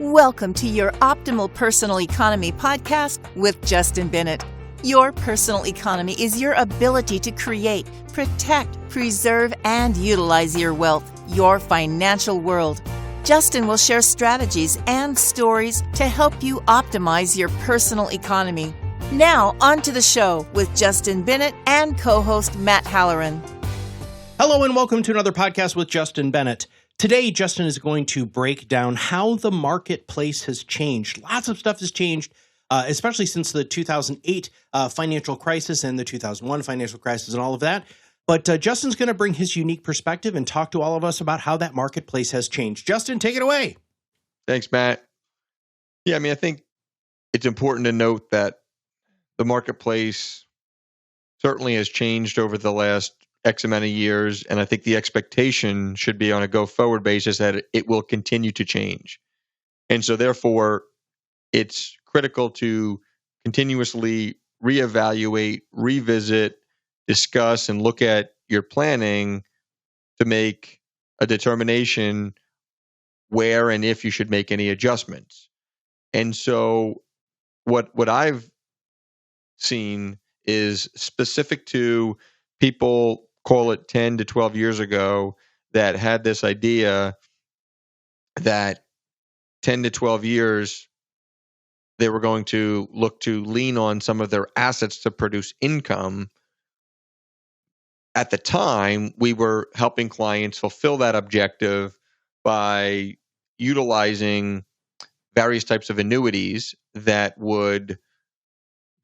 Welcome to your Optimal Personal Economy podcast with Justin Bennett. Your personal economy is your ability to create, protect, preserve, and utilize your wealth, your financial world. Justin will share strategies and stories to help you optimize your personal economy. Now, on to the show with Justin Bennett and co-host Matt Halloran. Hello and welcome to another podcast with Justin Bennett. Today, Justin is going to break down how the marketplace has changed. Lots of stuff has changed, especially since the 2008 financial crisis and the 2001 financial crisis and all of that. But Justin's going to bring his unique perspective and talk to all of us about how that marketplace has changed. Justin, take it away. Thanks, Matt. Yeah, I think it's important to note that the marketplace certainly has changed over the last X amount of years, and I think the expectation should be on a go-forward basis that it will continue to change. And so therefore, it's critical to continuously reevaluate, revisit, discuss, and look at your planning to make a determination where and if you should make any adjustments. And so what I've seen is specific to people, call it 10 to 12 years ago, that had this idea that 10 to 12 years they were going to look to lean on some of their assets to produce income. At the time, we were helping clients fulfill that objective by utilizing various types of annuities that would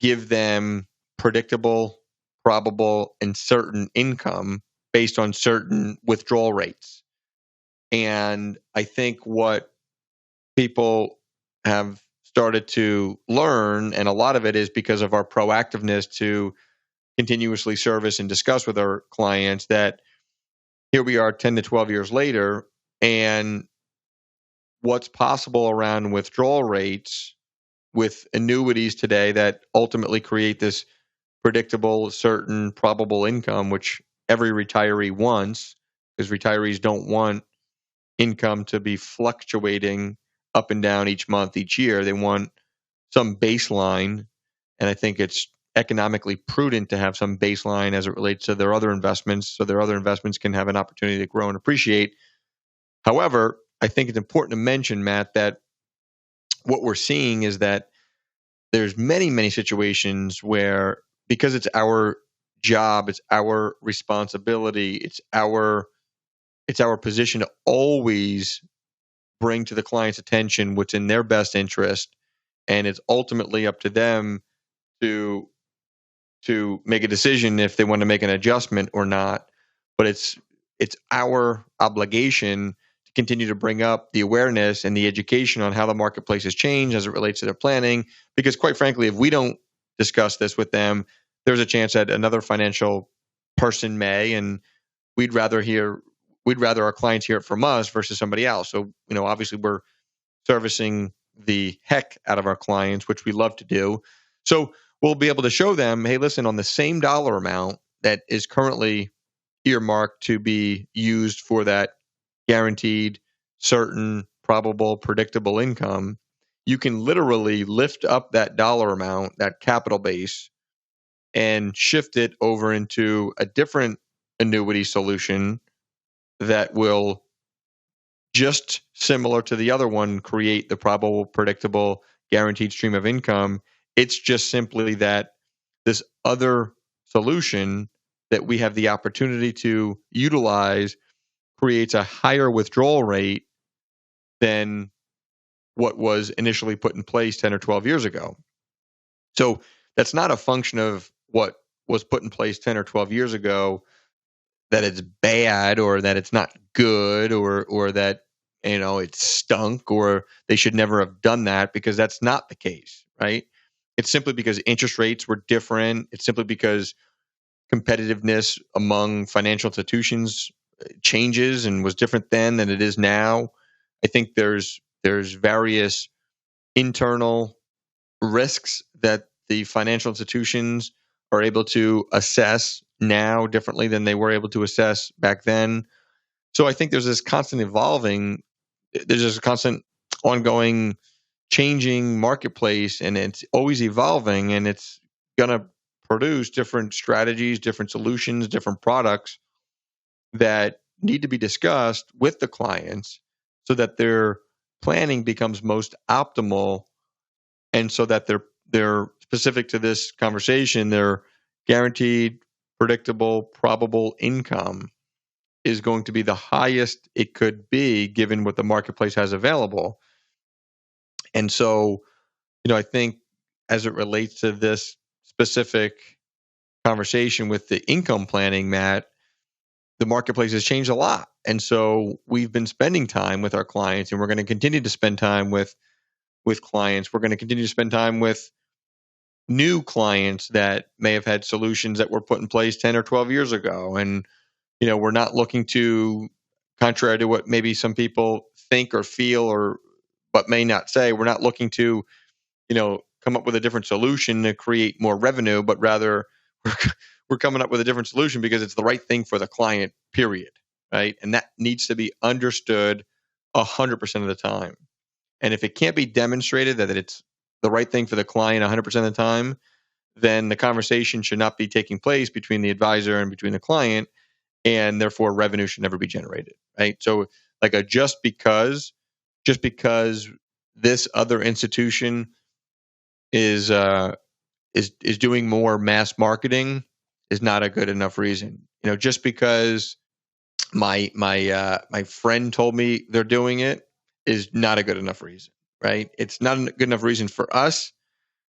give them predictable, probable, and certain income based on certain withdrawal rates. And I think what people have started to learn, and a lot of it is because of our proactiveness to continuously service and discuss with our clients, that here we are 10 to 12 years later, and what's possible around withdrawal rates with annuities today that ultimately create this predictable, certain, probable income, which every retiree wants, because retirees don't want income to be fluctuating up and down each month, each year. They want some baseline, and I think it's economically prudent to have some baseline as it relates to their other investments, so their other investments can have an opportunity to grow and appreciate. However, I think it's important to mention, Matt, that what we're seeing is that there's many, many situations where, because it's our job, it's our responsibility, it's our position to always bring to the client's attention what's in their best interest, and it's ultimately up to them to make a decision if they want to make an adjustment or not. But it's our obligation to continue to bring up the awareness and the education on how the marketplace has changed as it relates to their planning, because quite frankly, if we don't discuss this with them, there's a chance that another financial person may, and we'd rather our clients hear it from us versus somebody else. So, obviously we're servicing the heck out of our clients, which we love to do. So we'll be able to show them, hey, listen, on the same dollar amount that is currently earmarked to be used for that guaranteed, certain, probable, predictable income, you can literally lift up that dollar amount, that capital base, and shift it over into a different annuity solution that will, just similar to the other one, create the probable, predictable, guaranteed stream of income. It's just simply that this other solution that we have the opportunity to utilize creates a higher withdrawal rate than what was initially put in place 10 or 12 years ago. So that's not a function of what was put in place 10 or 12 years ago, that it's bad or that it's not good or that it stunk or they should never have done that, because that's not the case, right? It's simply because interest rates were different. It's simply because competitiveness among financial institutions changes and was different then than it is now. I think there's various internal risks that the financial institutions are able to assess now differently than they were able to assess back then. So I think there's this constant ongoing changing marketplace, and it's always evolving, and it's going to produce different strategies, different solutions, different products that need to be discussed with the clients so that their planning becomes most optimal, and so that they're specific to this conversation, their guaranteed, predictable, probable income is going to be the highest it could be given what the marketplace has available. And so, I think as it relates to this specific conversation with the income planning, Matt, the marketplace has changed a lot. And so we've been spending time with our clients, and we're going to continue to spend time with clients. We're going to continue to spend time with new clients that may have had solutions that were put in place 10 or 12 years ago. And, we're not looking to, contrary to what maybe some people think or feel or but may not say, we're not looking to, come up with a different solution to create more revenue, but rather we're coming up with a different solution because it's the right thing for the client, period. Right. And that needs to be understood 100% of the time. And if it can't be demonstrated that it's the right thing for the client 100% of the time, then the conversation should not be taking place between the advisor and between the client, and therefore revenue should never be generated. Right. So like just because this other institution is doing more mass marketing is not a good enough reason. Just because my friend told me they're doing it is not a good enough reason, right? It's not a good enough reason for us,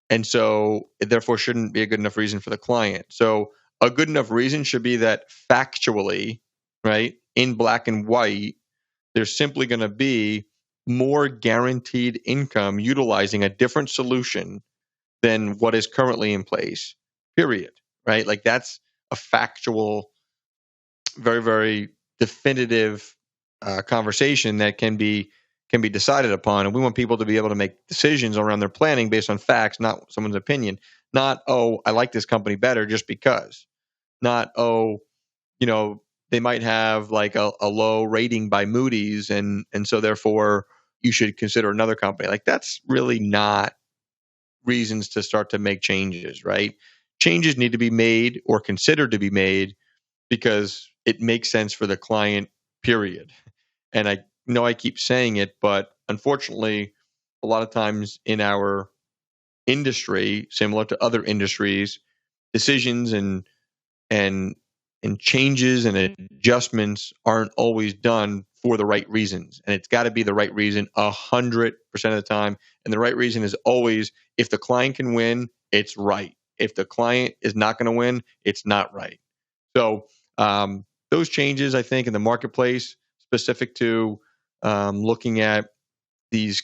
and so it therefore shouldn't be a good enough reason for the client. So a good enough reason should be that factually, right, in black and white, there's simply going to be more guaranteed income utilizing a different solution than what is currently in place, period, right? Like that's a factual, very, very definitive conversation that can be decided upon. And we want people to be able to make decisions around their planning based on facts, not someone's opinion. Not, oh, I like this company better just because. Not, oh, they might have like a low rating by Moody's, and so therefore you should consider another company. Like that's really not reasons to start to make changes, right? Changes need to be made or considered to be made because it makes sense for the client, period. And I know I keep saying it, but unfortunately, a lot of times in our industry, similar to other industries, decisions and changes and adjustments aren't always done for the right reasons. And it's got to be the right reason 100% of the time. And the right reason is always, if the client can win, it's right. If the client is not going to win, it's not right. So those changes, I think, in the marketplace, specific to looking at these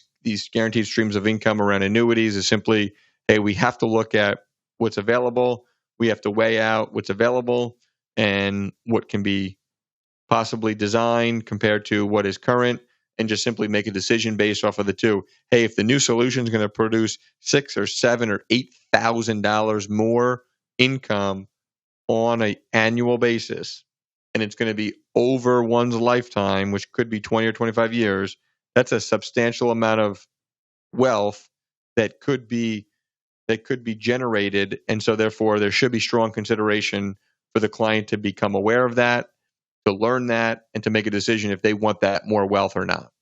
guaranteed streams of income around annuities, is simply, hey, we have to look at what's available. We have to weigh out what's available and what can be possibly designed compared to what is current, and just simply make a decision based off of the two. Hey, if the new solution is going to produce $6,000 or $7,000 or $8,000 more income on an annual basis, and it's going to be over one's lifetime, which could be 20 or 25 years, that's a substantial amount of wealth that could be generated. And so therefore there should be strong consideration for the client to become aware of that, to learn that, and to make a decision if they want that more wealth or not.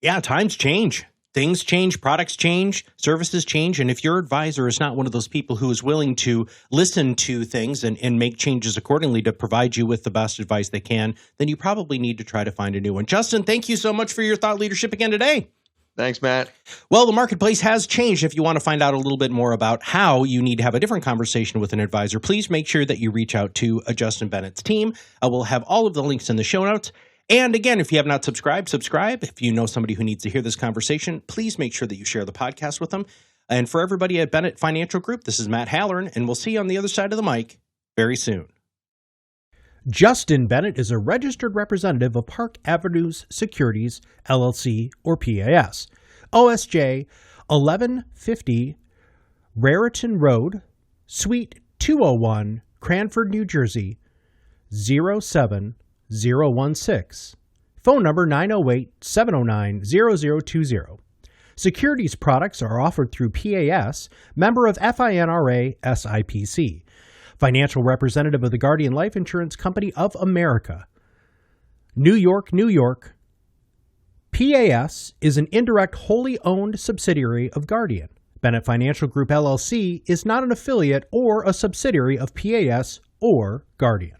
Yeah, times change. Things change, products change, services change. And if your advisor is not one of those people who is willing to listen to things and make changes accordingly to provide you with the best advice they can, then you probably need to try to find a new one. Justin, thank you so much for your thought leadership again today. Thanks, Matt. Well, the marketplace has changed. If you want to find out a little bit more about how you need to have a different conversation with an advisor, please make sure that you reach out to Justin Bennett's team. We'll have all of the links in the show notes. And again, if you have not subscribed, subscribe. If you know somebody who needs to hear this conversation, please make sure that you share the podcast with them. And for everybody at Bennett Financial Group, this is Matt Halloran, and we'll see you on the other side of the mic very soon. Justin Bennett is a registered representative of Park Avenues Securities, LLC, or PAS. OSJ 1150 Raritan Road, Suite 201, Cranford, New Jersey, 07016. Phone number 908-709-0020. Securities products are offered through PAS, member of FINRA SIPC. Financial representative of the Guardian Life Insurance Company of America. New York, New York. PAS is an indirect wholly owned subsidiary of Guardian. Bennett Financial Group LLC is not an affiliate or a subsidiary of PAS or Guardian.